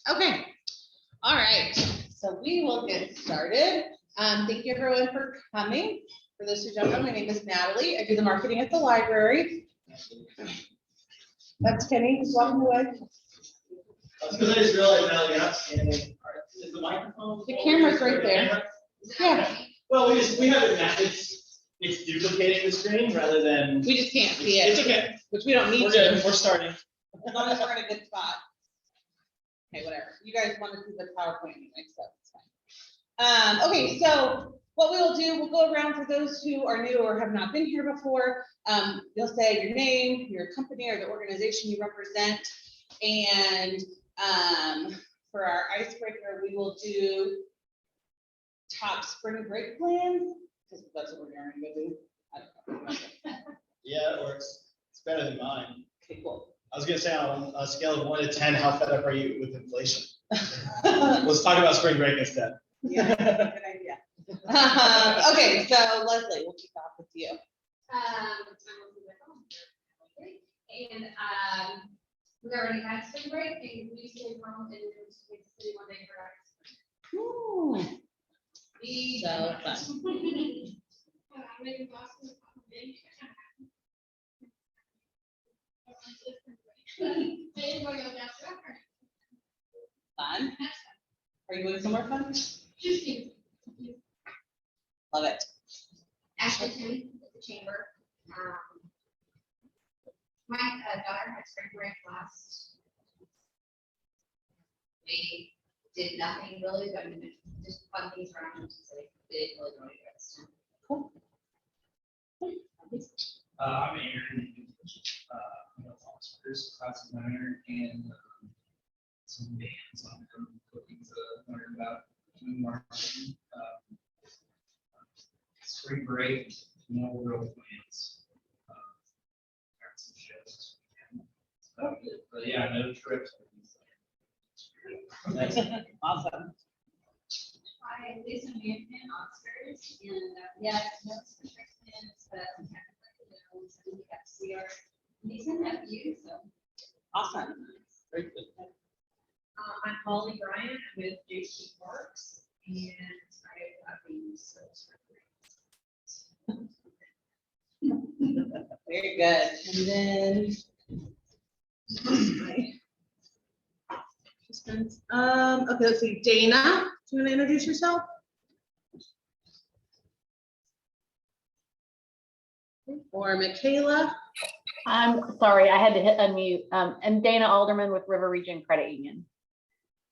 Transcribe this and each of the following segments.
Okay. All right. So we will get started. Thank you everyone for coming. For those who don't know, my name is Natalie. I do the marketing at the library. That's Kenney, who's walking away. Because I just realized now you're not standing. Is the microphone? The camera's right there. Yeah. Well, we have it now. It's duplicating the screen rather than. We just can't see it. It's okay. Which we don't need We're to. good. We're starting. As long as we're in a good spot. Okay, whatever. You guys want to see the PowerPoint anyway, so it's fine. Okay, so what we will do, we'll go around for those who are new or have not been here before. You'll say your name, your company, or the organization you represent. And for our icebreaker, we will do top spring break plans, because that's what we're going to do. I don't know. Yeah, it works. It's better than mine. Okay, cool. I was gonna say on a scale of 1 to 10, how fed up are you with inflation? Let's talk about spring break instead. Yeah, good idea. Okay, so Leslie, we'll kick off with you. And we already had spring break, and we stayed home and went to the city one day for our Ooh, spring. so fun. Fun. Are you going somewhere fun? Love it. Ashley Kenney at the chamber. My daughter had spring break last. We did nothing really, but just fun things around, so they didn't really go anywhere this time. Cool. I'm Aaron. I'm a foster's class designer and some bands I'm looking to learn about doing marketing. Spring break, no real plans. Got some shows. But yeah, no trips. Awesome. I did some management Oscars and yeah, no specific plans, but we got to see our niece and nephew, so. Awesome. Very good. I'm Holly Bryant, I'm with JC Parks, and I have been Very good. And then. Okay, let's see. Dana, do you want to introduce yourself? Or Michaela? I'm sorry, I had to hit unmute. I'm Dana Alderman with River Region Credit Union.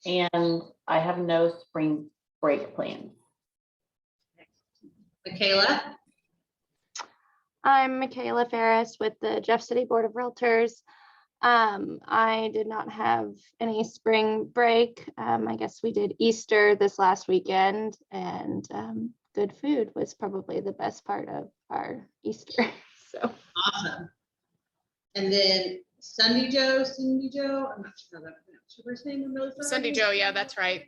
And I have no spring break plans. Michaela? I'm Michaela Ferris with the Jeff City Board of Realtors. I did not have any spring break. I guess we did Easter this last weekend, and good food was probably the best part of our Easter. So Awesome. And then Cindy Joe, I'm not sure how that pronounced your first name. I'm really sorry. Cindy Joe, yeah, that's right.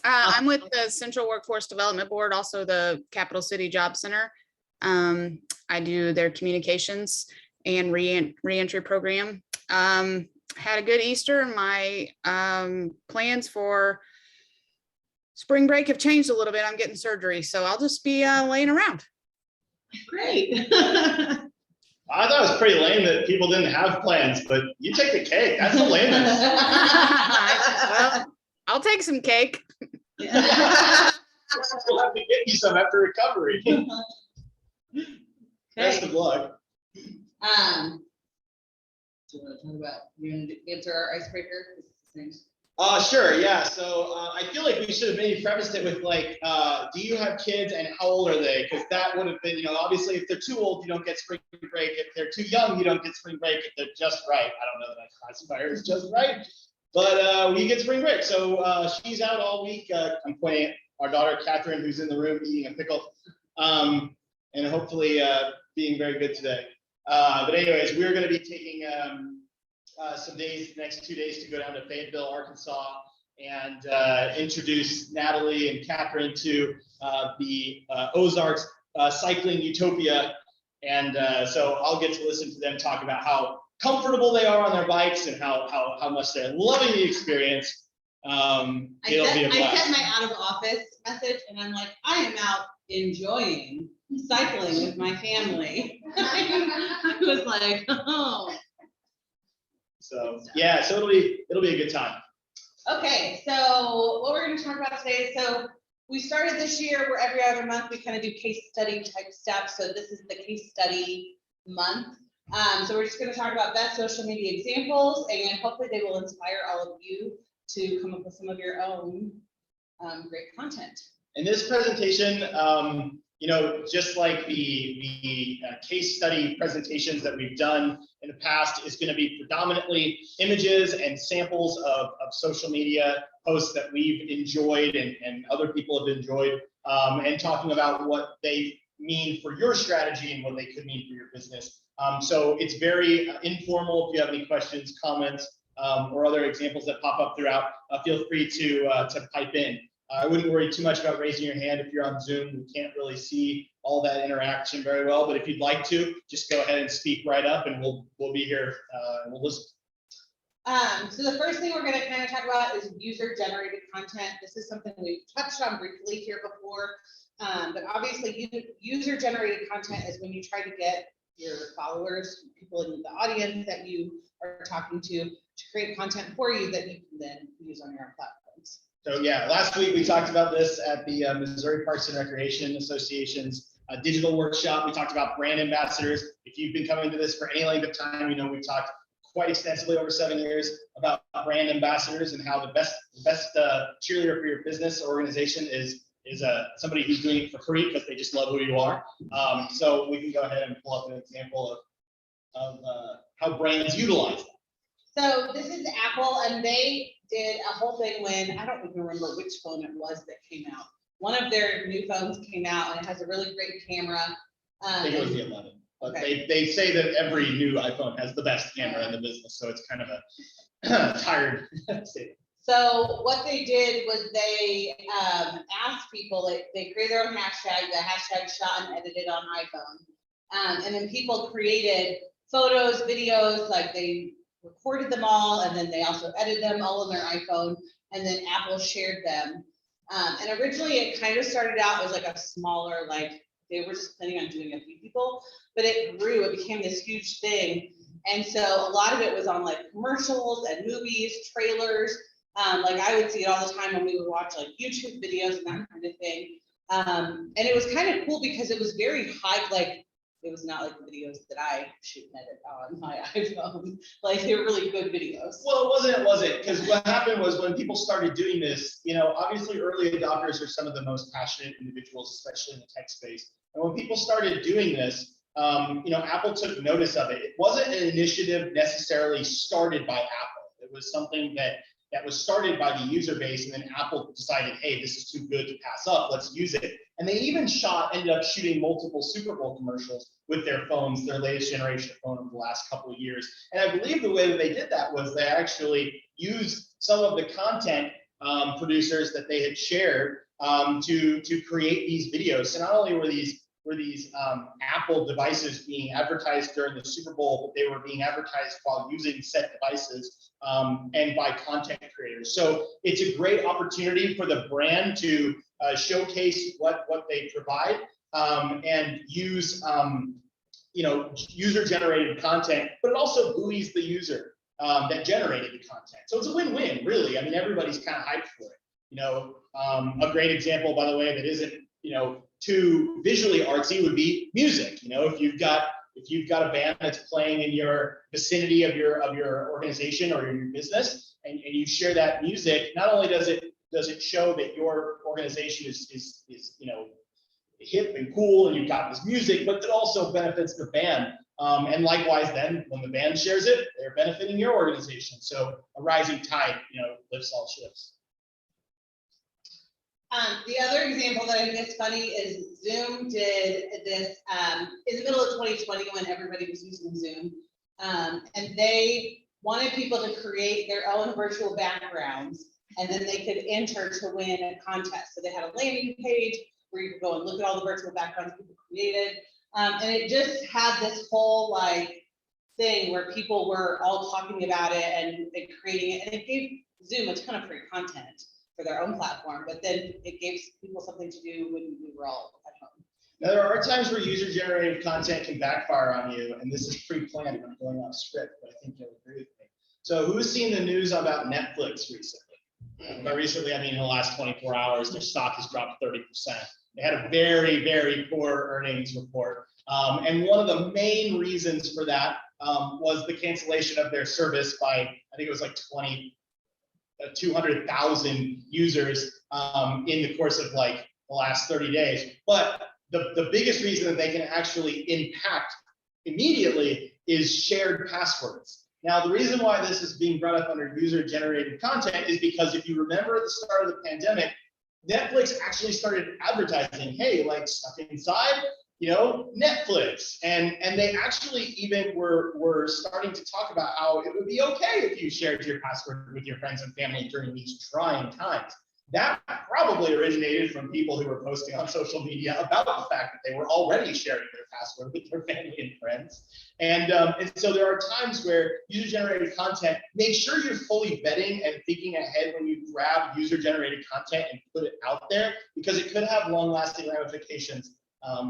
I'm with the Central Workforce Development Board, also the Capital City Job Center. I do their communications and reentry program. Had a good Easter. My plans for spring break have changed a little bit. I'm getting surgery, so I'll just be laying around. Great. I thought it was pretty lame that people didn't have plans, but you take the cake. That's the lamest. Well, I'll take some cake. We'll have to get you some after recovery. Best of luck. Do you want to talk about, you're going to answer our icebreaker? Sure, yeah. So I feel like we should have maybe prefaced it with like, do you have kids and how old are they? Because that would have been, obviously if they're too old, you don't get spring break. If they're too young, you don't get spring break. If they're just right, I don't know that I classify her as just right, but we get spring break. So she's out all week. I'm pointing at our daughter, Catherine, who's in the room eating a pickle, and hopefully being very good today. But anyways, we're going to be taking some days, the next 2 days, to go down to Fayetteville, Arkansas, and introduce Natalie and Catherine to the Ozarks cycling utopia. And so I'll get to listen to them talk about how comfortable they are on their bikes and how much they're loving the experience. It'll be a I blast. sent my out of office message and I'm like, I am out enjoying cycling with my family. I was like, oh. So yeah, so it'll be a good time. Okay, so what we're gonna talk about today, so we started this year where every other month we kind of do case study type stuff. So this is the case study month. So we're just gonna talk about best social media examples and hopefully they will inspire all of you to come up with some of your own great content. In this presentation, you know, just like the case study presentations that we've done in the past, is going to be predominantly images and samples of social media posts that we've enjoyed and other people have enjoyed, and talking about what they mean for your strategy and what they could mean for your business. So it's very informal. If you have any questions, comments, or other examples that pop up throughout, feel free to pipe in. I wouldn't worry too much about raising your hand if you're on Zoom. We can't really see all that interaction very well, but if you'd like to, just go ahead and speak right up and we'll be here and we'll listen. So the first thing we're going to kind of talk about is user-generated content. This is something we've touched on briefly here before, but obviously user-generated content is when you try to get your followers, people in the audience that you are talking to create content for you that you can then use on your own platforms. So yeah, last week we talked about this at the Missouri Parks and Recreation Association's digital workshop. We talked about brand ambassadors. If you've been coming to this for any length of time, you know we've talked quite extensively over 7 years about brand ambassadors and how the best cheerleader for your business or organization is somebody who's doing it for free because they just love who you are. So we can go ahead and pull up an example of how brands utilize that. So this is Apple, and they did a whole thing when, I don't even remember which phone it was that came out. One of their new phones came out and it has a really great camera. I think it was the 11. But Okay. they say that every new iPhone has the best camera in the business, so it's kind of a tired statement. So what they did was they asked people, they created their own hashtag, the hashtag shot and edited on iPhone. And then people created photos, videos, like they recorded them all, and then they also edited them all on their iPhone, and then Apple shared them. And originally it kind of started out as like a smaller, like they were just planning on doing a few people, but it grew, it became this huge thing. And so a lot of it was on like commercials and movies, trailers. Like I would see it all the time when we would watch like YouTube videos and that kind of thing. And it was kind of cool because it was very high, like it was not like the videos that I shoot and edit on my iPhone. Like they were really good videos. Well, it wasn't, because what happened was when people started doing this, you know, obviously early adopters are some of the most passionate individuals, especially in the tech space. And when people started doing this, you know, Apple took notice of it. It wasn't an initiative necessarily started by Apple. It was something that was started by the user base, and then Apple decided, hey, this is too good to pass up, let's use it. And they even ended up shooting multiple Super Bowl commercials with their phones, their latest generation of phone over the last couple of years. And I believe the way that they did that was they actually used some of the content producers that they had shared to create these videos. So not only were these Apple devices being advertised during the Super Bowl, but they were being advertised while using said devices and by content creators. So it's a great opportunity for the brand to showcase what they provide and use you know, user-generated content, but it also buoys the user that generated the content. So it's a win-win, really. I mean, everybody's kind of hyped for it. You know, a great example, by the way, that isn't, you know, too visually artsy would be music. You know, if you've got a band that's playing in your vicinity of your organization or your business, and you share that music, not only does it show that your organization is you know, hip and cool and you've got this music, but it also benefits the band. And likewise, then when the band shares it, they're benefiting your organization. So a rising tide, you know, lifts all ships. The other example that I think is funny is Zoom did this in the middle of 2020 when everybody was using Zoom. And they wanted people to create their own virtual backgrounds, and then they could enter to win a contest. So they had a landing page where you could go and look at all the virtual backgrounds people created. And it just had this whole like thing where people were all talking about it and creating it. And it gave Zoom a ton of free content for their own platform, but then it gave people something to do when we were all at home. Now, there are times where user-generated content can backfire on you, and this is pre-planned. I'm going off script, but I think you'll agree with me. So who's seen the news about Netflix recently? By recently, I mean in the last 24 hours, their stock has dropped 30%. They had a very, very poor earnings report. And one of the main reasons for that was the cancellation of their service by, I think it was like 200,000 users in the course of like the last 30 days. But the biggest reason that they can actually impact immediately is shared passwords. Now, the reason why this is being brought up under user-generated content is because if you remember at the start of the pandemic, Netflix actually started advertising, hey, like stuck inside, you know, Netflix. And they actually even were starting to talk about how it would be okay if you shared your password with your friends and family during these trying times. That probably originated from people who were posting on social media about the fact that they were already sharing their password with their family and friends. And so there are times where user-generated content, make sure you're fully vetting and thinking ahead when you grab user-generated content and put it out there, because it could have long-lasting ramifications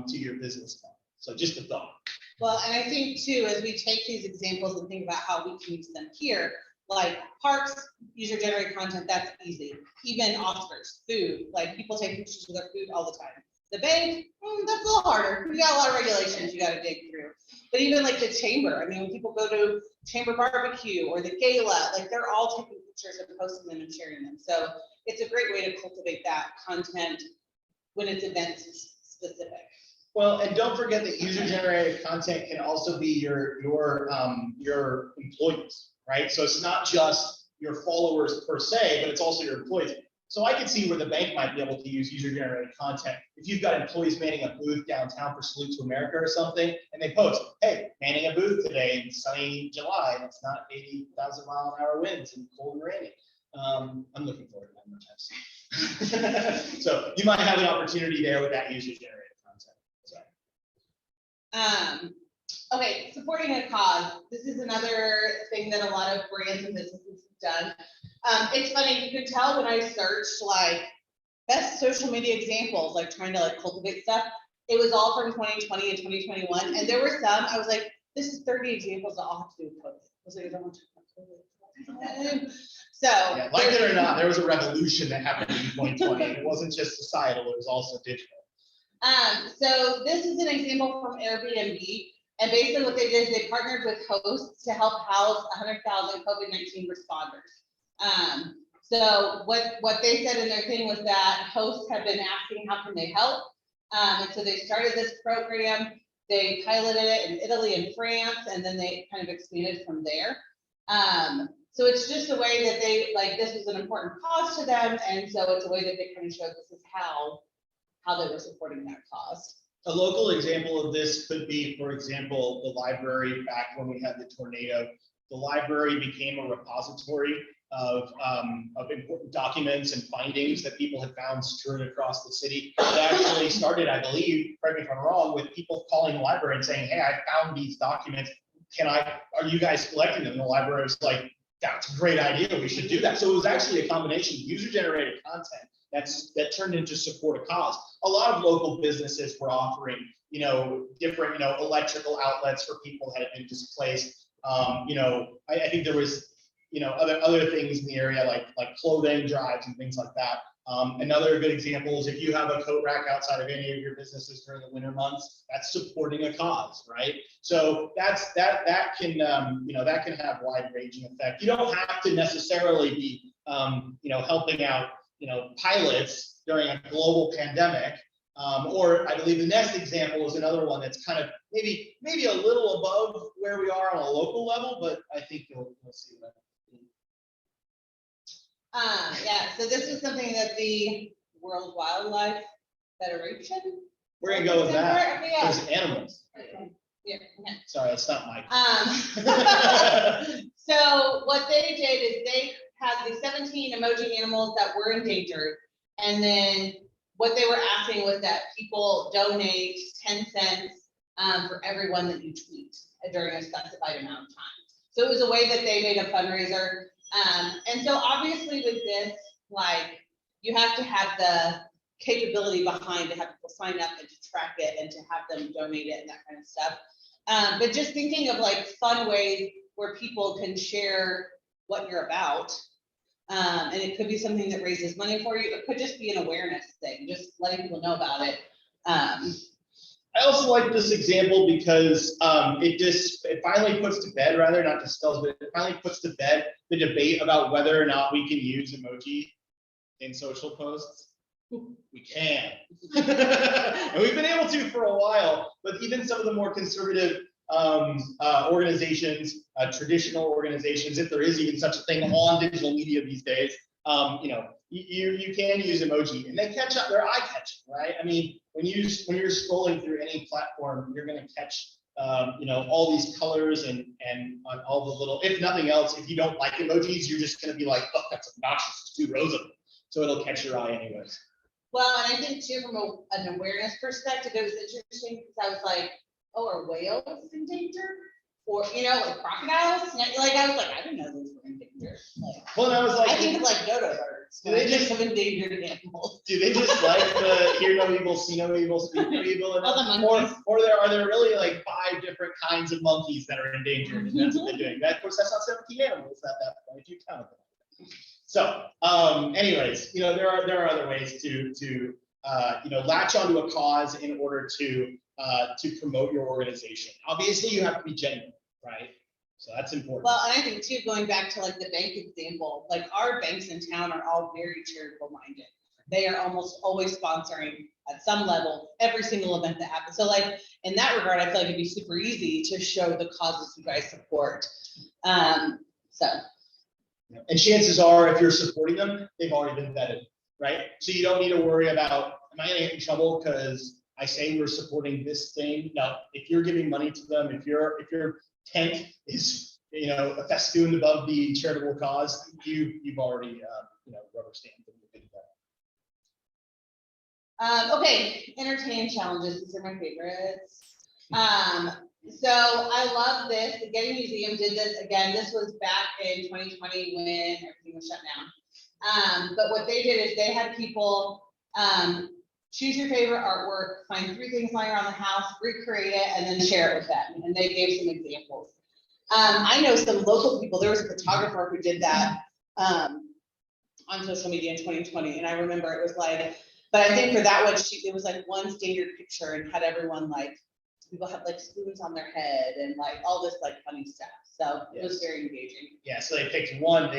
to your business model. So just a thought. Well, and I think too, as we take these examples and think about how we can use them here, like parks, user-generated content, that's easy. Even Oscars, food, like people take pictures of their food all the time. The bank, that's a little harder. We got a lot of regulations you got to dig through. But even like the chamber, I mean, when people go to chamber barbecue or the gala, like they're all taking pictures and posting them and sharing them. So it's a great way to cultivate that content when it's event specific. Well, and don't forget that user-generated content can also be your employees, right? So it's not just your followers per se, but it's also your employees. So I can see where the bank might be able to use user-generated content. If you've got employees manning a booth downtown for Salute to America or something, and they post, hey, manning a booth today in sunny July, and it's not 80,000-mile-an-hour winds and cold and rainy. I'm looking forward to that more times. So you might have an opportunity there with that user-generated content. So. Okay, supporting a cause. This is another thing that a lot of brands and businesses have done. It's funny, you can tell when I searched like best social media examples, like trying to like cultivate stuff, it was all from 2020 and 2021. And there were some, I was like, this is 30 examples that all have to do with COVID. I was like, I don't want to talk about COVID. So yeah, like it or not, there was a revolution that happened in 2020. It wasn't just societal, it was also digital. So this is an example from Airbnb. And basically what they did is they partnered with hosts to help house 100,000 COVID-19 responders. So what they said in their thing was that hosts have been asking how can they help. And so they started this program. They piloted it in Italy and France, and then they kind of expanded from there. So it's just a way that they, like, this was an important cause to them. And so it's a way that they kind of showed this is how they were supporting that cause. A local example of this could be, for example, the library back when we had the tornado. The library became a repository of important documents and findings that people had found strewn across the city. It actually started, I believe, correct me if I'm wrong, with people calling the library and saying, hey, I found these documents. Are you guys collecting them? And the library was like, that's a great idea, we should do that. So it was actually a combination of user-generated content that turned into support a cause. A lot of local businesses were offering, different, electrical outlets for people that had been displaced. I think there was, other things in the area like clothing drives and things like that. Another good example is if you have a coat rack outside of any of your businesses during the winter months, that's supporting a cause, right? So that can have wide-ranging effect. You don't have to necessarily be, helping out, pilots during a global pandemic. Or I believe the next example is another one that's kind of maybe a little above where we are on a local level, but I think you'll see that. Yeah, so this is something that the World Wildlife Federation. We're gonna go with that. Yeah. There's animals. Yeah. Sorry, that's not my. So what they did is they had the 17 emerging animals that were endangered, and then what they were asking was that people donate 10 cents for every one that you tweet during a specified amount of time. So it was a way that they made a fundraiser. And so obviously with this, like, you have to have the capability behind to have people sign up and to track it and to have them donate it and that kind of stuff. But just thinking of like fun ways where people can share what you're about. And it could be something that raises money for you. It could just be an awareness thing, just letting people know about it. I also like this example because it finally puts to bed, rather not dispels, but it finally puts to bed the debate about whether or not we can use emoji in social posts. We can. And we've been able to for a while, but even some of the more conservative organizations, traditional organizations, if there is even such a thing on digital media these days, you know, you can use emoji and they catch up, they're eye catching, right? I mean, when you're scrolling through any platform, you're going to catch, you know, all these colors and on all the little, if nothing else, if you don't like emojis, you're just going to be like, oh, that's obnoxious, 2 rows of them. So it'll catch your eye anyways. Well, and I think too, from an awareness perspective, it was interesting because I was like, oh, are whales in danger? Or, you know, like crocodiles? Like, I was like, I didn't know those were in danger. Like, Well, and I was like, I think it's like dodo birds. Do they Like, just- of endangered animals. do they just like the hear no evil, see no evil, speak no evil? And All the monkeys. or are there really like 5 different kinds of monkeys that are endangered? And that's what they're doing. That, of course, that's not 17 animals at that point, if you count them. So, anyways, you know, there are other ways to you know, latch onto a cause in order to promote your organization. Obviously, you have to be genuine, right? So that's important. Well, and I think too, going back to like the bank example, like our banks in town are all very charitable minded. They are almost always sponsoring at some level every single event that happens. So like in that regard, I feel like it'd be super easy to show the causes you guys support. So. And chances are, if you're supporting them, they've already been vetted, right? So you don't need to worry about, am I gonna get in trouble because I say we're supporting this thing? No, if you're giving money to them, if your tent is, you know, a festooned above the charitable cause, you've already, you know, rubber stamped and you're good to go. Okay, entertain challenges, these are my favorites. So I love this, the Getty Museum did this, again, this was back in 2020 when everything was shut down. But what they did is they had people choose your favorite artwork, find 3 things lying around the house, recreate it, and then share it with them, and they gave some examples. I know some local people, there was a photographer who did that on social media in 2020, and I remember it was like, but I think for that one, it was like one standard picture and had everyone like, people had like spoons on their head and like all this like funny stuff. So it was very engaging. Yeah, so they picked one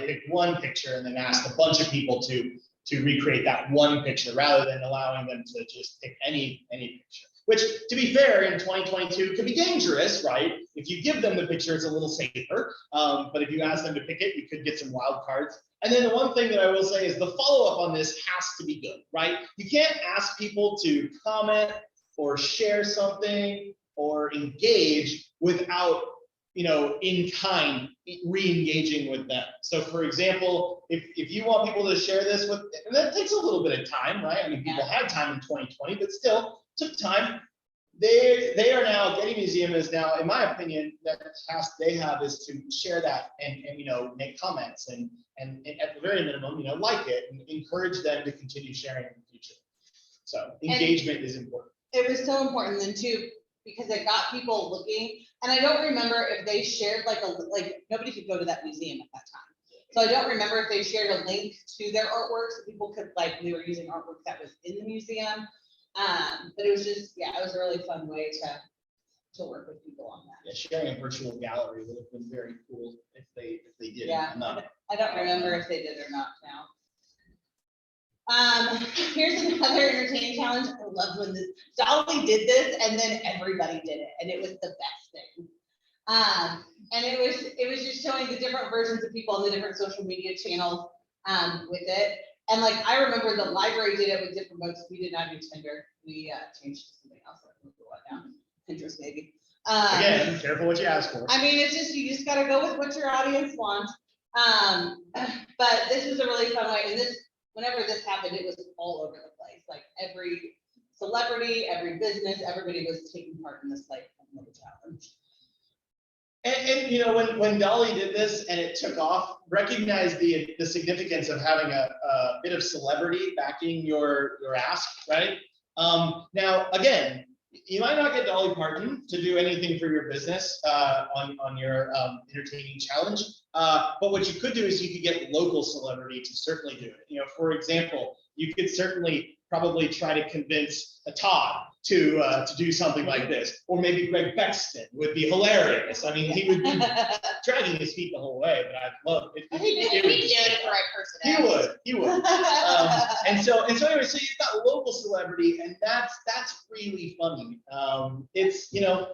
picture and then asked a bunch of people to recreate that one picture rather than allowing them to just pick any picture. Which, to be fair, in 2022 could be dangerous, right? If you give them the picture, it's a little safer. But if you ask them to pick it, you could get some wild cards. And then the one thing that I will say is the follow-up on this has to be good, right? You can't ask people to comment or share something or engage without, you know, in kind re-engaging with them. So for example, if you want people to share this with, and that takes a little bit of time, right? I mean, people had time in 2020, but still took time. They are now, Getty Museum is now, in my opinion, that task they have is to share that and you know, make comments and at the very minimum, you know, like it and encourage them to continue sharing in the future. So engagement is important. It was so important then too, because it got people looking, and I don't remember if they shared like nobody could go to that museum at that time. So I don't remember if they shared a link to their artwork so people could like, they were using artwork that was in the museum. But it was just, yeah, it was a really fun way to work with people on that. Yeah, sharing a virtual gallery would have been very cool if they did. Yeah, I don't remember if they did or not now. Here's another entertaining challenge. I love when Dolly did this and then everybody did it and it was the best thing. And it was just showing the different versions of people on the different social media channels with it. And like, I remember the library did it with different modes. We did not do Tinder. We changed to something else. Pinterest maybe. Again, careful what you ask for. I mean, it's just, you just gotta go with what your audience wants. But this was a really fun way. And whenever this happened, it was all over the place. Like every celebrity, every business, everybody was taking part in this like little challenge. And you know, when Dolly did this and it took off, recognize the significance of having a bit of celebrity backing your ask, right? Now, again, you might not get Dolly Parton to do anything for your business on your entertaining challenge, but what you could do is you could get local celebrity to certainly do it. You know, for example, you could certainly probably try to convince a Todd to do something like this, or maybe Greg Bexton would be hilarious. I mean, he would be dragging his feet the whole way, but I'd love it. He'd do it the right person. He would. And so anyway, so you've got local celebrity, and that's really funny. It's, you know,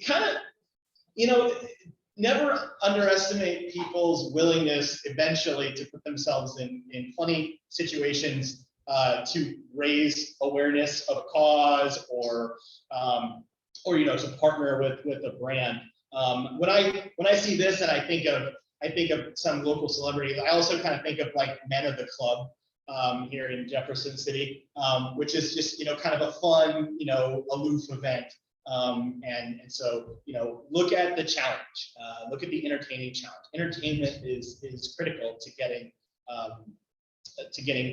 kind of, you know, never underestimate people's willingness eventually to put themselves in funny situations to raise awareness of a cause, or you know, to partner with a brand. When I see this and I think of some local celebrities, I also kind of think of like Men of the Club here in Jefferson City, which is just, you know, kind of a fun, you know, aloof event. And so, you know, look at the challenge, look at the entertaining challenge. Entertainment is critical to getting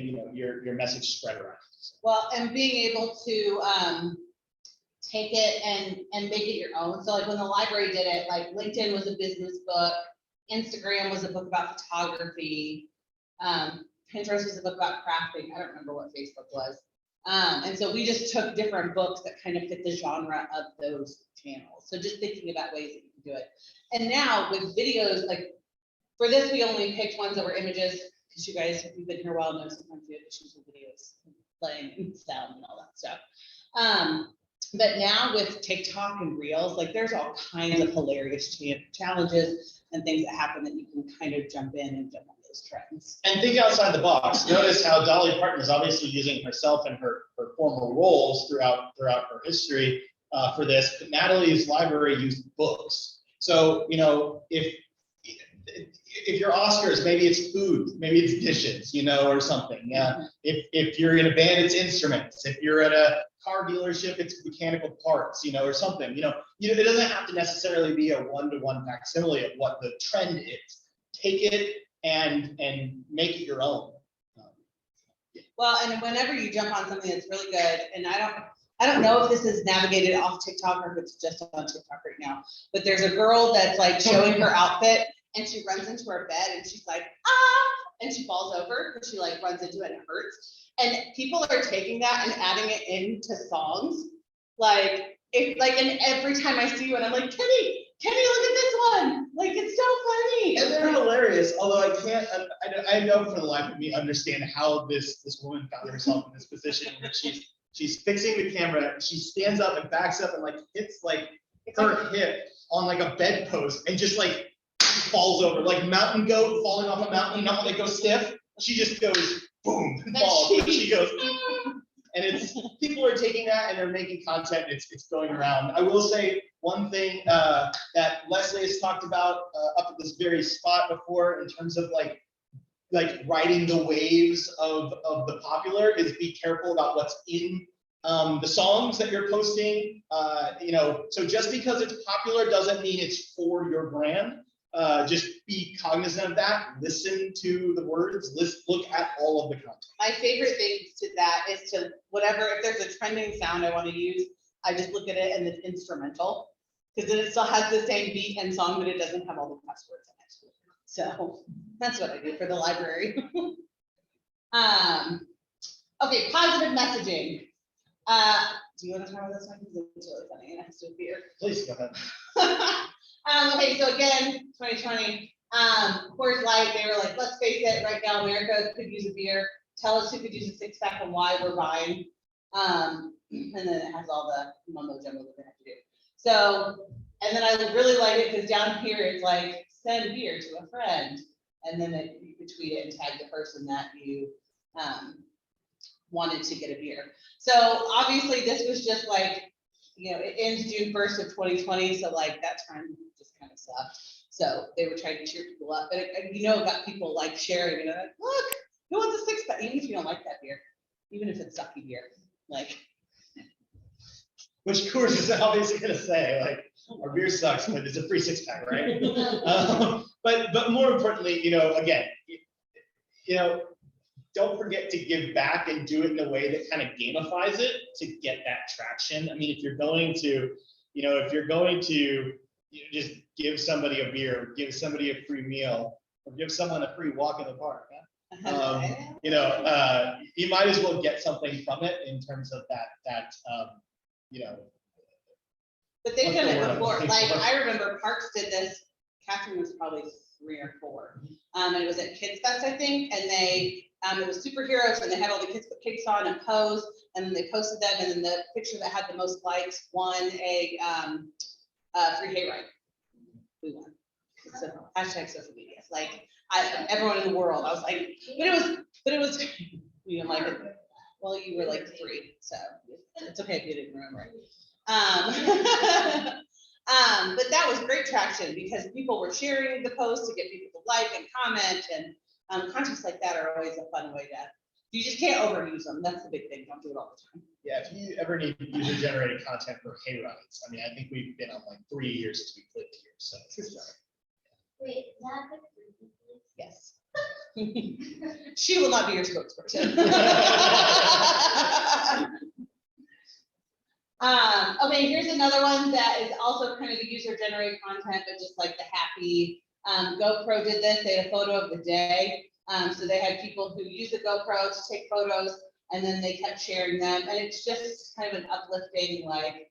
you know, your message spread around. Well, and being able to take it and make it your own. So like when the library did it, like LinkedIn was a business book, Instagram was a book about photography, Pinterest was a book about crafting. I don't remember what Facebook was. And so we just took different books that kind of fit the genre of those channels. So just thinking about ways that you can do it. And now with videos, like for this, we only picked ones that were images, because you guys, if you've been here a while, know sometimes we have issues with videos playing and sound and all that stuff. But now with TikTok and Reels, like there's all kinds of hilarious challenges and things that happen that you can kind of jump in and jump on those trends. And think outside the box. Notice how Dolly Parton is obviously using herself and her former roles throughout her history for this. But Natalie's library used books. So, you know, if your Oscars, maybe it's food, maybe it's dishes, you know, or something. Yeah. If you're in a band, it's instruments. If you're at a car dealership, it's mechanical parts, you know, or something. You know, it doesn't have to necessarily be a one-to-one facsimile of what the trend is. Take it and make it your own. Well, and whenever you jump on something that's really good, and I don't know if this is navigated off TikTok or if it's just on TikTok right now, but there's a girl that's like showing her outfit and she runs into her bed and she's like, ah, and she falls over because she like runs into it and it hurts. And people are taking that and adding it into songs. And every time I see one, I'm like, Kenney, look at this one. Like, it's so funny. And they're hilarious, although I know for the life of me understand how this woman found herself in this position where she's fixing the camera, she stands up and backs up and like hits like her hip on like a bedpost and just like falls over, like mountain goat falling off a mountain, not when they go stiff. She just goes boom and falls. And she goes, and it's people are taking that and they're making content. It's going around. I will say one thing that Leslie has talked about up at this very spot before in terms of like riding the waves of the popular is be careful about what's in the songs that you're posting. You know, so just because it's popular doesn't mean it's for your brand. Just be cognizant of that. Listen to the words. Look at all of the content. My favorite thing to that is to whatever, if there's a trending sound I want to use, I just look at it and it's instrumental, because then it still has the same beat and song, but it doesn't have all the cuss words in it. So that's what I do for the library. Okay, positive messaging. Do you want to talk about this one? Because it's really funny and it has to appear. Please go ahead. Okay, so again, 2020, Coors Light, they were like, let's face it, right now America could use a beer. Tell us who could use a six-pack and why we're buying. And then it has all the mumbo jumbo that they have to do. So, and then I really like it because down here it's like, send beer to a friend. And then you could tweet it and tag the person that you wanted to get a beer. So obviously this was just like, you know, it ends June 1st of 2020. So like that time just kind of sucked. So they were trying to cheer people up, but you know, got people like sharing, you know, like, look, who wants a six-pack? Even if you don't like that beer, even if it's sucky beer, like. Which Coors is obviously going to say, like, Our beer sucks, but it's a free 6-pack, right? But more importantly, again, don't forget to give back and do it in a way that kind of gamifies it to get that traction. I mean, if you're going to just give somebody a beer, give somebody a free meal, or give someone a free walk in the park, you might as well get something from it in terms of that. But they've What's done the it word I'm before. looking Like, for? I remember Parks did this. Catherine was probably 3 or 4. And it was at Kids Fest, I think. And they, it was superheroes, and they had all the kids put kicks on and pose. And then they posted them. And then the picture that had the most likes won a free hayride. We won. So hashtag social media. Like, everyone in the world. I was like, but it was, you didn't like it. Well, you were like 3, so it's okay if you didn't remember it. But that was great traction because people were sharing the post to get people to like and comment, and contests like that are always a fun way to. You just can't overuse them. That's the big thing. Don't do it all the time. Yeah, if you ever need user-generated content for hayrides, I mean, I think we've been on like 3 years since we lived here, so. Wait, is that the freebie? Yes. She will not be your spokesperson. Okay, here's another one that is also kind of the user-generated content, but just like the happy. GoPro did this. They had a photo of the day. So they had people who use the GoPro to take photos, and then they kept sharing them. And it's just kind of an uplifting, like,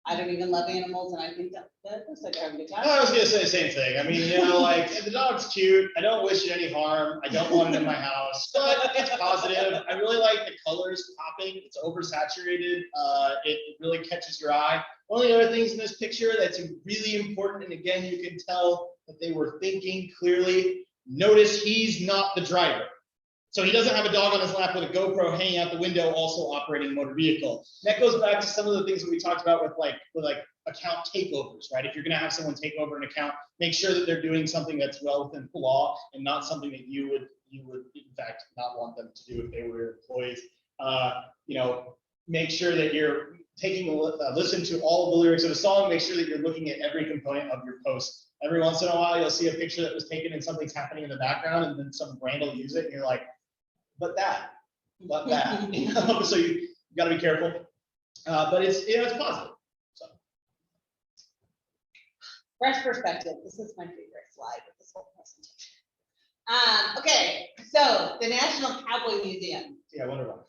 I don't even love animals, and I think that looks like they're having a good time. I was gonna say the same thing. I mean, like the dog's cute. I don't wish it any harm. I don't want it in my house, but it's positive. I really like the colors popping. It's oversaturated. It really catches your eye. One of the other things in this picture that's really important, and again, you can tell that they were thinking clearly. Notice he's not the driver. So he doesn't have a dog on his lap with a GoPro hanging out the window, also operating a motor vehicle. That goes back to some of the things that we talked about with account takeovers, right? If you're gonna have someone take over an account, make sure that they're doing something that's well within the law and not something that you would in fact not want them to do if they were your employees. Make sure that you're taking a listen to all of the lyrics of a song. Make sure that you're looking at every component of your post. Every once in a while, you'll see a picture that was taken and something's happening in the background, and then some brand will use it, and you're like, but that. So you got to be careful. But it's positive. So. Fresh perspective. This is my favorite slide of this whole presentation. Okay, so the National Cowboy Museum. Yeah, I wonder why.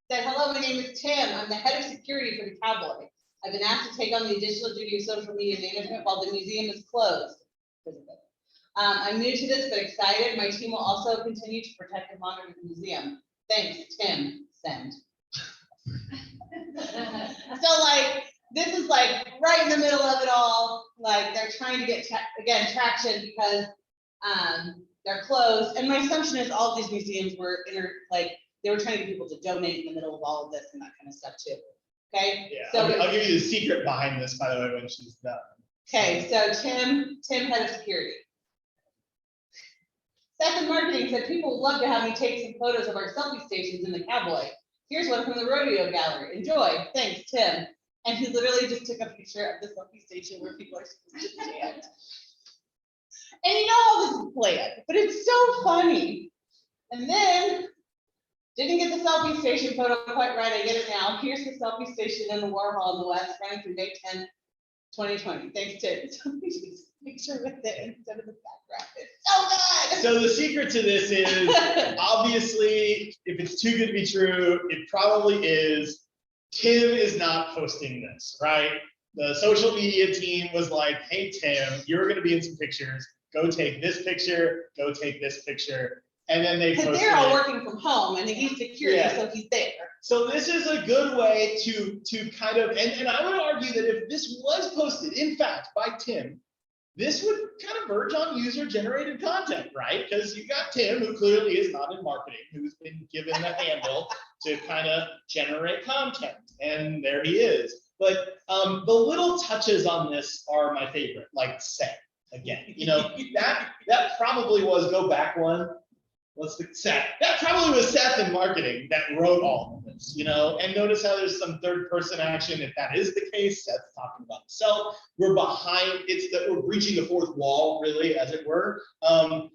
Said, hello, my name is Tim. I'm the head of security for the Cowboy. I've been asked to take on the additional duty of social media management while the museum is closed. I'm new to this, but excited. My team will also continue to protect and monitor the museum. Thanks, Tim. Send. So like, this is like right in the middle of it all. Like they're trying to get traction because they're closed. And my assumption is all of these museums were they were trying to get people to donate in the middle of all of this and that kind of stuff too. Okay. Yeah, So I'll give you the secret behind this, by the way, when she's done. Okay, so Tim, head of security. Second Marketing said people would love to have me take some photos of our selfie stations in the Cowboy. Here's one from the rodeo gallery. Enjoy. Thanks, Tim. And he literally just took a picture of the selfie station where people are supposed to stand. And you know all this is planned, but it's so funny. And then didn't get the selfie station photo quite right. I get it now. Here's the selfie station in the Warhol in the West, running through May 10th, 2020. Thanks, Tim. So we should just picture with it instead of the background. It's so good. So the secret to this is obviously, if it's too good to be true, it probably is. Tim is not posting this, right? The social media team was like, hey, Tim, you're going to be in some pictures. Go take this picture. Go take this picture. And then they because posted they're all it. working from home and he's security, Yeah. so he's there. So this is a good way to kind of, and I would argue that if this was posted, in fact, by Tim, this would kind of verge on user-generated content, right? Because you got Tim, who clearly is not in marketing, who's been given the handle to kind of generate content, and there he is. But the little touches on this are my favorite, like Seth, again. That probably was, go back one. What's the Seth? That probably was Seth in marketing that wrote all of this. ones, and notice how there's some third person action. If that is the case, that's talking about self. We're behind, we're breaching the fourth wall, really, as it were.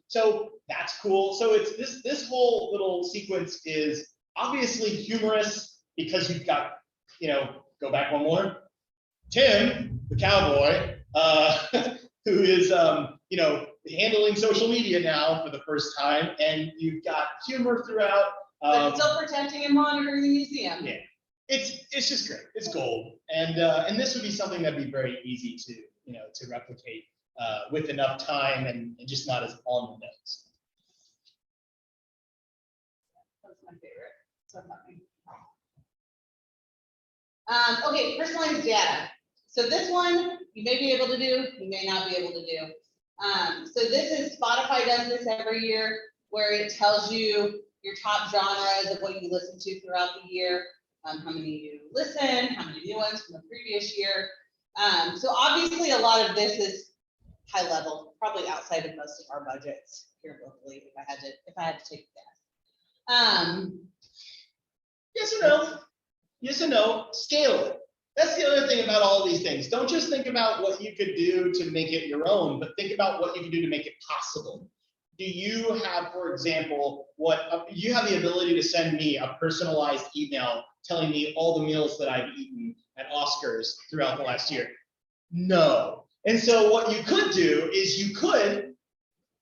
So that's cool. So it's this whole little sequence is obviously humorous because you've got, go back one more. Tim, the cowboy, who is, handling social media now for the first time, and you've got humor throughout. But still protecting and monitoring the museum. Yeah, it's just great. It's gold, and this would be something that'd be very easy to replicate with enough time and just not as on the nose. That's my favorite. So funny. Okay, personalized data. So this one you may be able to do, you may not be able to do. So this is, Spotify does this every year, where it tells you your top genres of what you listen to throughout the year, how many you listen, how many new ones from the previous year. So obviously a lot of this is high level, probably outside of most of our budgets here locally, if I had to take a guess. Yes or no? Yes or no? Scale it. That's the other thing about all of these things. Don't just think about what you could do to make it your own, but think about what you can do to make it possible. Do you have, for example, you have the ability to send me a personalized email telling me all the meals that I've eaten at Oscars throughout the last year? No. And so what you could do is you could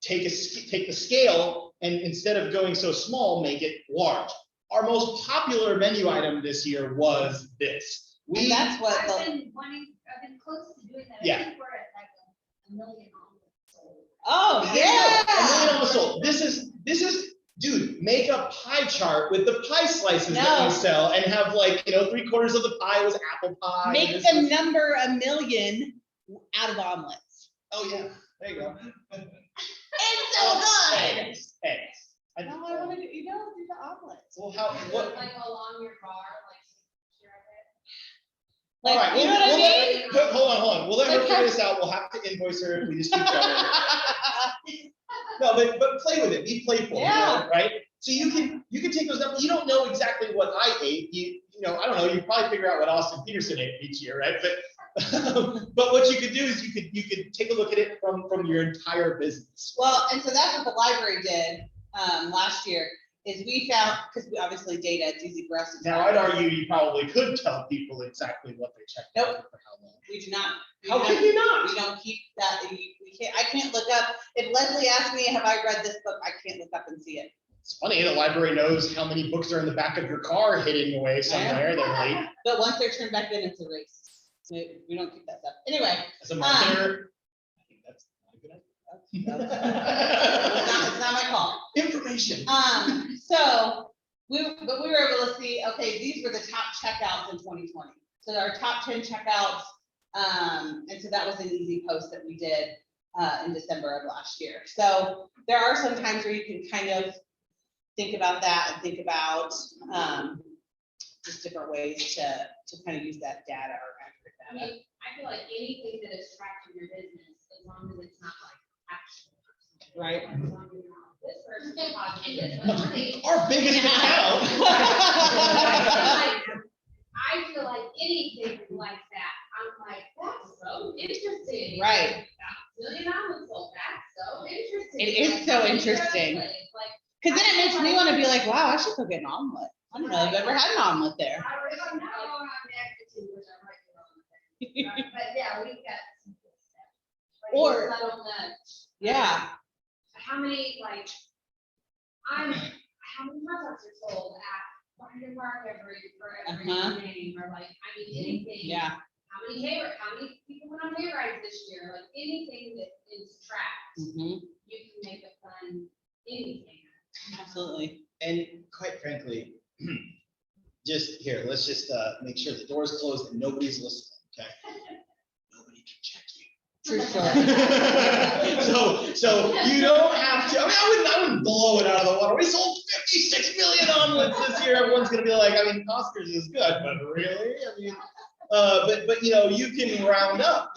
take the scale, and instead of going so small, make it large. Our most popular menu item this year was this. And that's what I've been close to doing that. Yeah. I think we're at like a million sold. Oh, A million yeah. almost sold. This is, dude, make a pie chart with the pie slices that No. you sell and have 3/4 of the pie was apple pie. Make and this the was- number 1,000,000 out of omelets. Oh yeah, there you go. It's so good. Eggs. No, I want to do the omelets. Well, Like along your bar, like. share it. All Like, right, you know what I mean? Hold on. We'll let her Like, figure this out. We'll have to invoice her if we just keep going. No, but play with it. Be playful. Yeah. Right? So you can take those up. You don't know exactly what I ate. I don't know. You probably figure out what Austin Peterson ate each year, right? But what you could do is you could take a look at it from your entire business. Well, and so that's what the library did last year, is we found, because we obviously data, it's easy for us to. Now, I'd argue you probably could tell people exactly what they checked out Nope. for how long. We do not. How could you not? We don't keep that. I can't look up. If Leslie asked me, have I read this book? I can't look up and see it. It's funny, the library knows how many books are in the back of your car hidden away somewhere. They're late. But once they're turned back in, it's erased. So we don't keep that stuff. Anyway, As a marketer, I think that's not a good it's not my call. idea. Information. So we were able to see, okay, these were the top checkouts in 2020. So our top 10 checkouts, and so that was an easy post that we did in December of last year. So there are some times where you can kind of think about that and think about just different ways to kind of use that data or accurate I data. mean, I feel like anything that is tracking your business, as long as it's not like actual. Right. As long as you're not, this person can talk in this money. Our biggest account. I feel like anything like that, I'm like, that's so interesting. Right. Million omelets sold, that's so interesting. It is so interesting. Like, Because then it makes me want to be like, wow, I should go get an omelet. I don't know if I've ever had an omelet there. I don't know, I'm next to, which I might get on with it. But yeah, we've got some good stuff. Like, Or- subtle nudge. Yeah. How many, like, how many hot dogs are sold at Wonder Park for every Uh-huh. name, or like, I mean, anything. Yeah. How many people went on hay rides this year, like, anything that is tracked, Mhm. you can make a fun anything. Absolutely. And quite frankly, just here, let's just make sure the door's closed and nobody's listening, okay? Nobody can check you. True story. So you don't have to, I wouldn't blow it out of the water. We sold 56 million omelets this year. Everyone's gonna be like, Oscars is good, but really? But you can round up,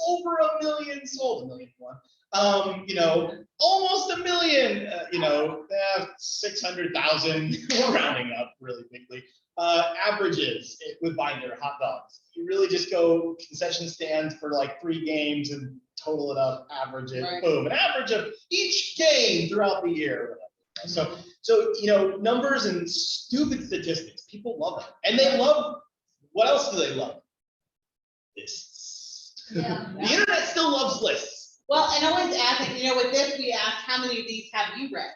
over 1 million sold, 1,000,001. Almost 1 million, 600,000, we're rounding up really quickly. averages with Binder hot dogs. You really just go concession stands for like 3 games and total it up, average it, Right. boom, an average of each game throughout the year. So numbers and stupid statistics, people love it, and they love. What else do they love? Lists. Yeah. The internet still loves lists. Well, and always ask, with this, we ask, how many of these have you read?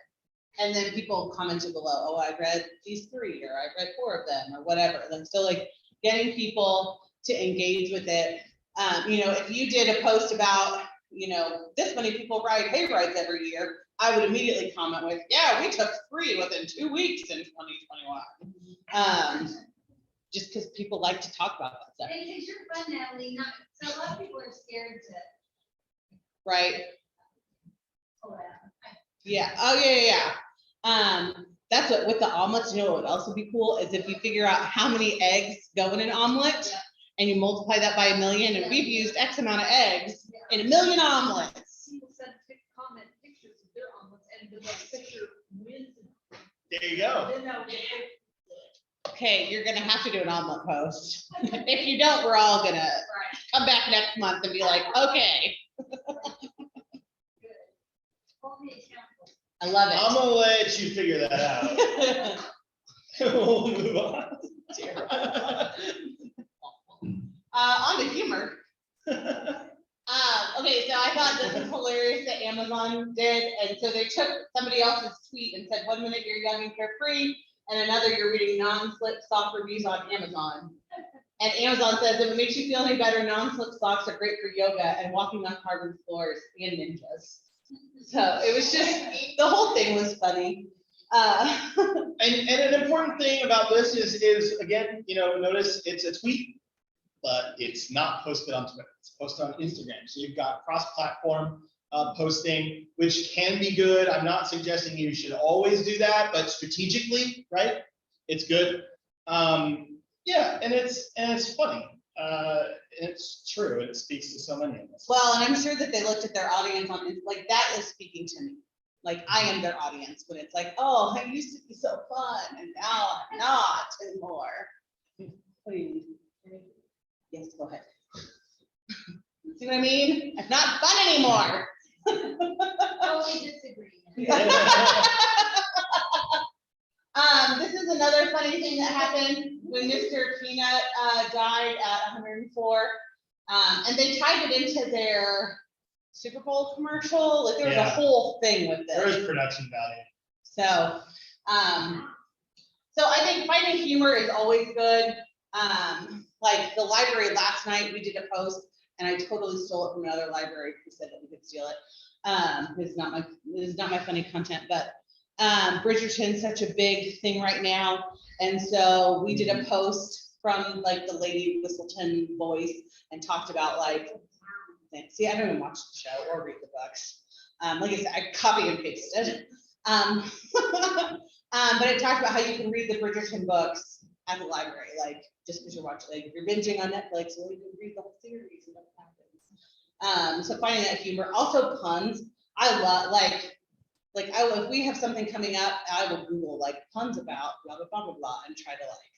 And then people commented below, oh, I read these 3, or I read 4 of them, or whatever. And so like getting people to engage with it. If you did a post about, this many people ride hay rides every year, I would immediately comment with, yeah, we took 3 within 2 weeks in 2021. Just because people like to talk about that stuff. And it's your fun, Natalie, so a lot of people are scared to Right? pull out. Yeah. Oh, yeah. That's what, with the omelets, what else would be cool is if you figure out how many eggs go in an omelet Yeah. and you multiply that by 1 million, and we've used X amount of eggs in 1 million omelets. People send comment pictures of their omelets and the picture wins. There you go. Then they'll get it. Okay, you're gonna have to do an omelet post. If you don't, we're all gonna Right. come back next month and be like, okay, Good. Hold me accountable. I love I'm gonna let you figure that out. it. We'll move on. On to humor. Okay, so I thought this was hilarious that Amazon did, and so they took somebody else's tweet and said, 1 minute you're young and carefree, and another you're reading non-slip sock reviews on Amazon. And Amazon says, if it makes you feel any better, non-slip socks are great for yoga and walking on carbon floors and ninjas. So it was just, the whole thing was funny. And an important thing about this is again, notice it's a tweet, but it's not posted on Twitter. It's posted on Instagram. So you've got cross-platform posting, which can be good. I'm not suggesting you should always do that, but strategically, right? It's good. Yeah, and it's funny. It's true. It speaks to so many of us. Well, and I'm sure that they looked at their audience like that is speaking to me. Like I am their audience when it's like, oh, I used to be so fun and now I'm not anymore. What do you mean? Yes, go ahead. See what I mean? I'm not fun anymore. Totally disagree. This is another funny thing that happened when Mr. Peanut died at 104. And they tied it into their Super Bowl commercial. Like there was a Yeah. whole thing with There is this. production value. So I think finding humor is always good. Like the library last night, we did a post and I totally stole it from another library who said that we could steal it. This is not my funny content, but Bridgerton's such a big thing right now. And so we did a post from like the Lady Whistleton voice and talked about like, see, I don't even watch the show or read the books. Like I said, I copy and pasted. But it talked about how you can read the Bridgerton books at the library, like just because you're watching, like if you're binging on Netflix, well, you can read the whole series and what happens. So finding that humor, also puns. I love if we have something coming up, I will Google like puns about blah blah blah blah blah and try to like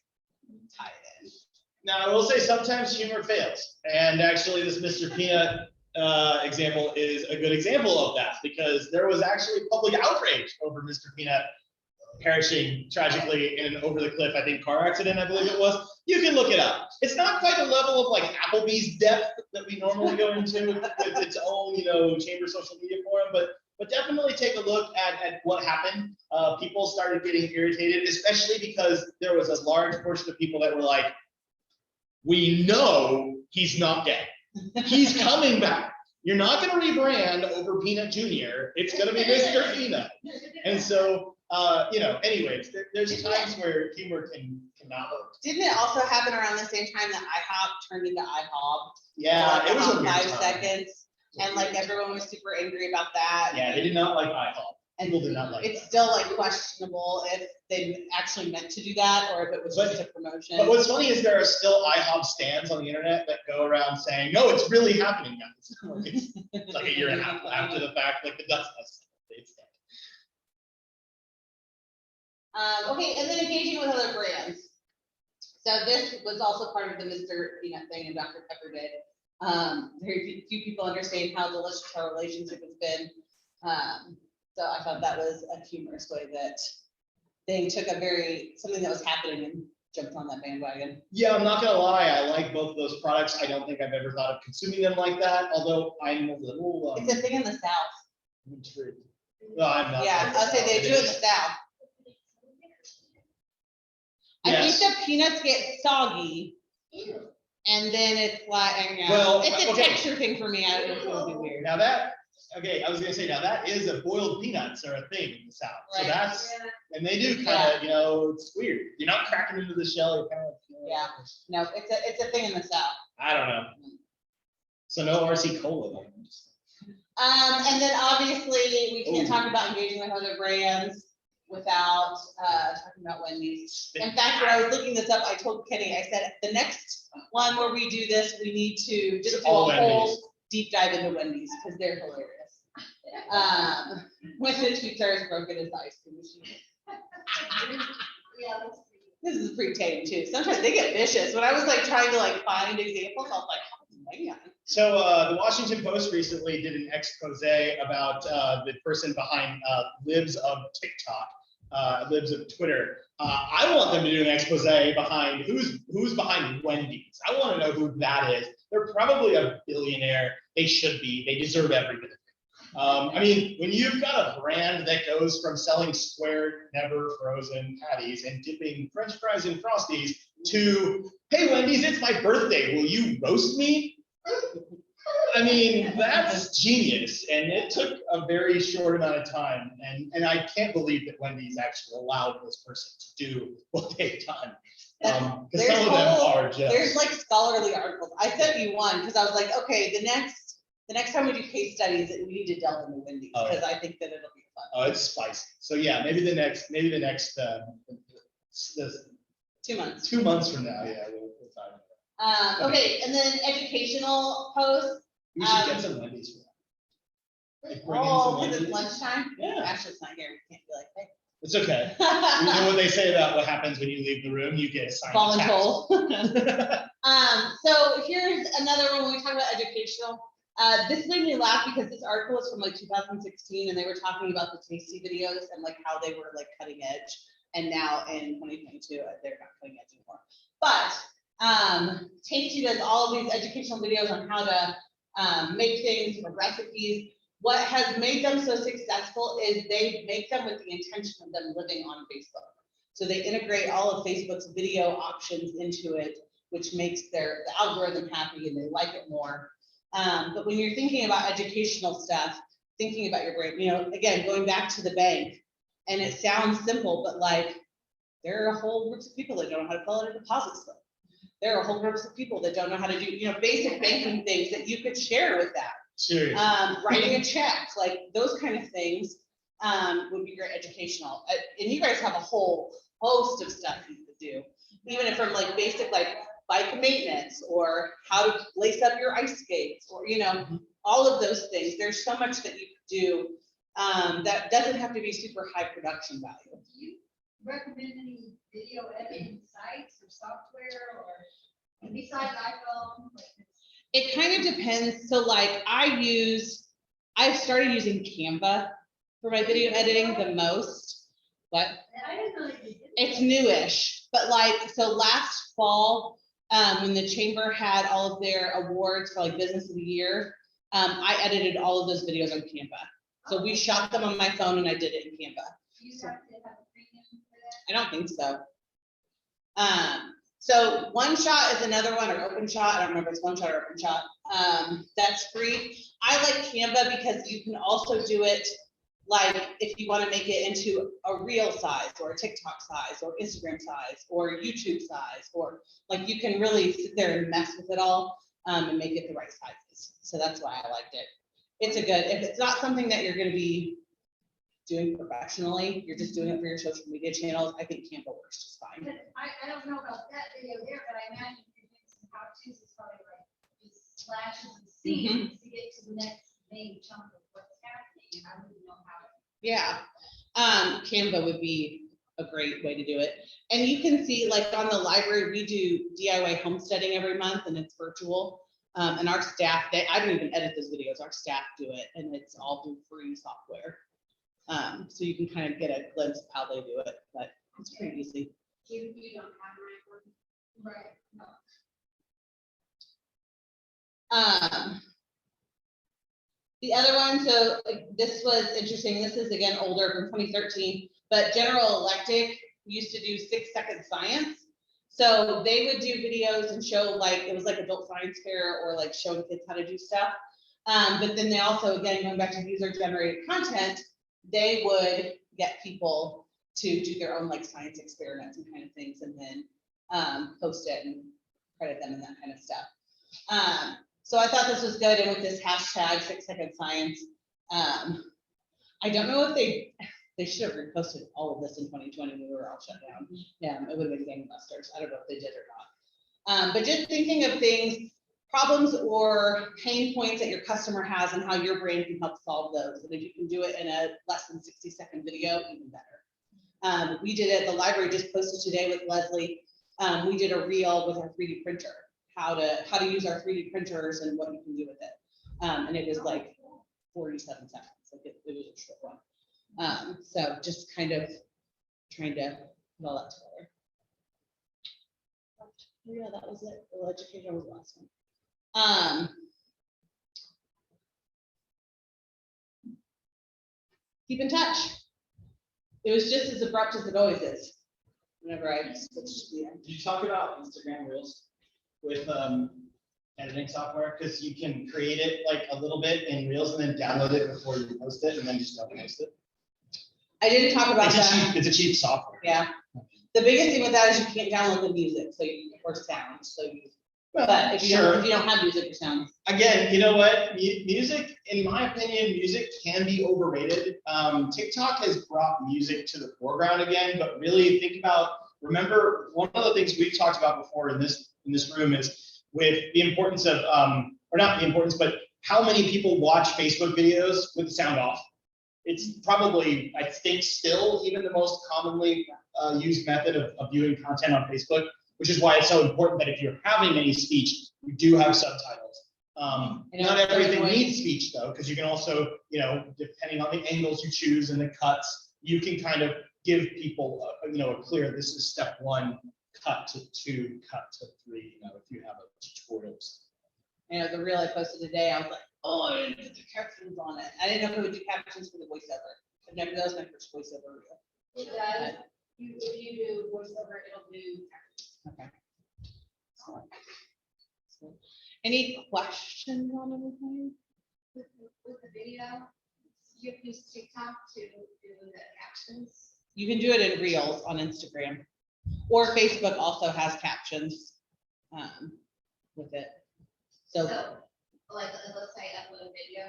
tie it in. Now, I will say sometimes humor fails. And actually this Mr. Peanut example is a good example of that because there was actually public outrage over Mr. Peanut perishing tragically in an over the cliff, I think car accident, I believe it was. You can look it up. It's not quite the level of like Applebee's depth that we normally go into with its own, chamber social media forum, but definitely take a look at what happened. People started getting irritated, especially because there was a large portion of people that were like, we know he's not dead. He's coming back. You're not going to rebrand over Peanut Jr. It's going to be Mr. Peanut. And so, anyways, there's times where humor cannot work. Didn't it also happen around the same time that IHOP turned into IHOB? Yeah, Like, it was a about weird 5 time. seconds, and like everyone was super angry about that. Yeah, they did not like IHOP. And People did not like it's that. still like questionable if they actually meant to do that or if it was just a promotion. But what's funny is there are still IHOP stands on the internet that go around saying, no, it's really happening now. It's like a year and a half after the fact, like the dust has settled. Okay, and then engaging with other brands. So this was also part of the Mr. Peanut thing and Dr. Pepper did. Very few people understand how delicious our relationship has been. So I thought that was a humorous way that they took something that was happening and jumped on that bandwagon. Yeah, I'm not gonna lie, I like both of those products. I don't think I've ever thought of consuming them like that, although I'm a little. It's a thing in the South. Intrigued. No, I'm not. Yeah, I'll say they do it in the South. I think Yes. the peanuts get soggy and then it's like, Well, it's a okay. texture thing for me. I don't know if it would be weird. Now okay, I was gonna say, now that is a boiled peanuts are a thing in the South. So Right. that's, and they do kind of, it's weird. You're not cracking into the shell, you're kind of. Yeah. No, it's a thing in the South. I don't know. So no RC Cola then. And then obviously we can't talk about engaging with other brands without talking about Wendy's. In fact, when I was looking this up, I told Kenny, I said, the next one where we do this, we need to just do a All whole Wendy's. deep dive into Wendy's because they're hilarious. When the tweets are as broken as the ice cream machine. Yeah, that's pretty. This is pretty tame too. Sometimes they get vicious. When I was like trying to like find examples, I was like, oh man. So the Washington Post recently did an expose about the person behind libs of TikTok, libs of Twitter. I want them to do an expose behind who's behind Wendy's. I want to know who that is. They're probably a billionaire. They should be. They deserve every bit of it. I mean, when you've got a brand that goes from selling square, never frozen patties and dipping French fries in Frosties to, hey, Wendy's, it's my birthday. Will you roast me? I mean, that's genius. And it took a very short amount of time. And I can't believe that Wendy's actually allowed this person to do what they've done. Because some of them are just. There's like scholarly articles. I sent you one because I was like, okay, the next time we do case studies, we need to delve into Wendy's Oh, yeah. because I think that it'll be fun. Oh, it's spicy. So yeah, maybe the next 2 months. 2 months from now, yeah, we'll talk about it. Okay, and then educational posts. We should get some Wendy's for that. Like, bring in some Oh, because it's Wendy's. lunchtime? Yeah. Ashley's not here. We can't be like, hey. It's okay. You know what they say about what happens when you leave the room? You get assigned a task. Voluntold. So here's another one when we talk about educational. This made me laugh because this article is from like 2016 and they were talking about the Tasty videos and like how they were like cutting edge. And now in 2022, they're not cutting edge anymore. But Tasty does all of these educational videos on how to make things for recipes. What has made them so successful is they make them with the intention of them living on Facebook. So they integrate all of Facebook's video options into it, which makes the algorithm happy and they like it more. But when you're thinking about educational stuff, thinking about your brain, again, going back to the bank, and it sounds simple, but like there are whole groups of people that don't know how to fill out a deposit slip. There are whole groups of people that don't know how to do, basic banking things that you could share with that. Seriously. Writing a check, like those kind of things would be great educational. And you guys have a whole host of stuff you could do, even from like basic like bike maintenance or how to lace up your ice skates or all of those things. There's so much that you could do that doesn't have to be super high production value. Do you recommend any video editing sites or software or besides iPhone? It kind of depends. So like I've started using Canva for my video editing the most, but I didn't know that you did. it's newish. But like, so last fall, when the chamber had all of their awards for like business of the year, I edited all of those videos on Canva. So we shot them on my phone and I did it in Canva. Do you have to have a premium for that? I don't think so. So OneShot is another one, or OpenShot. I don't remember if it's OneShot or OpenShot. That's free. I like Canva because you can also do it like if you want to make it into a reel size or a TikTok size or Instagram size or YouTube size, or like you can really sit there and mess with it all and make it the right sizes. So that's why I liked it. It's if it's not something that you're going to be doing professionally, you're just doing it for your social media channels, I think Canva works just fine. But I don't know about that video there, but I imagine you're doing some how-tos, it's probably like just slashes and scenes to get to the next main chunk of what's happening, and I wouldn't know how. Yeah, Canva would be a great way to do it. And you can see, like on the library, we do DIY homesteading every month, and it's virtual. And our staff, I don't even edit those videos. Our staff do it, and it's all through free software. So you can kind of get a glimpse of how they do it, but it's pretty easy. You don't have my one. Right. No. The other one, so like, this was interesting. This is again older from 2013, but General Electric used to do 6-second science. So they would do videos and show, like, it was like adult science fair or like showing kids how to do stuff. But then they also, again, going back to user generated content, they would get people to do their own like science experiments and kind of things, and then post it and credit them and that kind of stuff. So I thought this was good, and with this hashtag 6-second science, I don't know if they should have reposted all of this in 2020 when we were all shut down. Yeah, it would have been gangbusters. I don't know if they did or not. But just thinking of things, problems or pain points that your customer has and how your brain can help solve those. And if you can do it in a less than 60-second video, even better. We did it, the library just posted today with Leslie. We did a reel with our 3D printer, how to use our 3D printers and what you can do with it. And it was like 47 seconds, like it was a short one. So just kind of trying to put all that together. Yeah, that was it. Well, education was the last one. Keep in touch. It was just as abrupt as it always is. Whenever I switched to the end. Did you talk about Instagram Reels with editing software? Because you can create it like a little bit in Reels and then download it before you post it, and then just post it. I didn't talk about that. It's a cheap software. Yeah. The biggest thing with that is you can't download the music, so or sound. So you, but if you don't have music or sound. Again, you know what? Music, in my opinion, music can be overrated. TikTok has brought music to the foreground again, but really think about, remember, one of the things we've talked about before in this room is with the importance of, or not the importance, but how many people watch Facebook videos with the sound off. It's probably, I think, still even the most commonly used method of viewing content on Facebook, which is why it's so important that if you're having any speech, you do have subtitles. Not everything needs speech though, because you can also, depending on the angles you choose and the cuts, you can kind of give people, a clear, this is step 1, cut to 2, cut to 3, if you have a tutorial. The reel I posted today, I was like, oh, I didn't put the captions on it. I didn't know if it would do captions for the voiceover. That was my first voiceover reel. It does. If you do voiceover, it'll do. Okay. So, any questions on anything? With the video, you have to use TikTok to do the captions. You can do it in Reels on Instagram, or Facebook also has captions with it. So like, let's say I upload a video,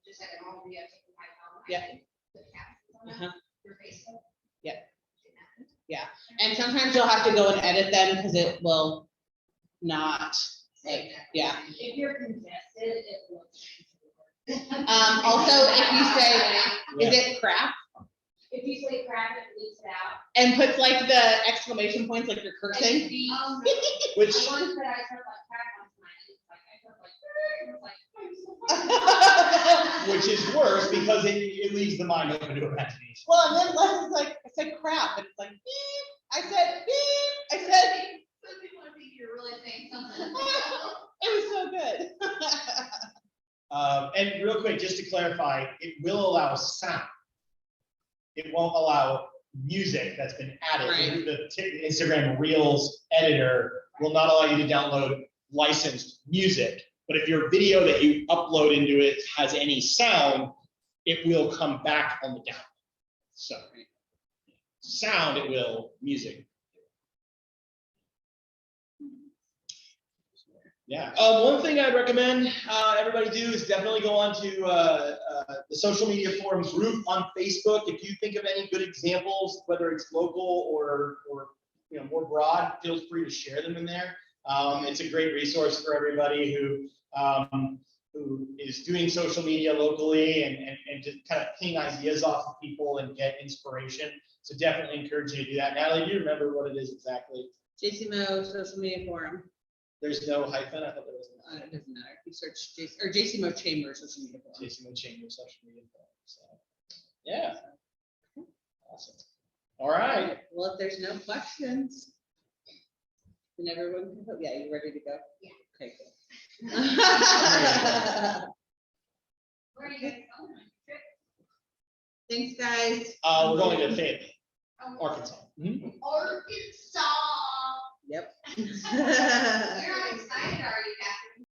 just like a normal video, taking my phone. Yeah. I can put captions on it for Facebook. Yeah. Yeah, and sometimes you'll have to go and edit them because it will not, like, yeah. If you're congested, it will. Also, if you say, is it crap? If you say crap, it leaves it out. And puts like the exclamation points, like you're cursing. Which The ones that I took like crap on tonight, it's like, which is worse because it leaves the mind open to imagination. Well, and then Leslie's like, I said crap, and it's like, beep. I said beep. I said. some people think you're really saying something. It was so good. And real quick, just to clarify, it will allow sound. It won't allow music that's been added. Right. The Instagram Reels editor will not allow you to download licensed music. But if your video that you upload into it has any sound, it will come back on the download. So sound, it will, music. Yeah. One thing I'd recommend everybody do is definitely go on to the social media forums group on Facebook. If you think of any good examples, whether it's local or more broad, feel free to share them in there. It's a great resource for everybody who who is doing social media locally and just kind of ping ideas off of people and get inspiration. So definitely encourage you to do that. Natalie, do you remember what it is exactly? JCMO social media forum. There's no hyphen. I thought there was. It doesn't matter. You search JCMO Chamber social media forum. JCMO Chamber social media forum. So yeah. Awesome. All right. Well, if there's no questions, then everyone can vote. Yeah, you ready to go? Yeah. Okay, good. Where are you guys going on your trip? Thanks, guys. We're going to Fayetteville, Oh, Arkansas. Mhm. Arkansas. Yep.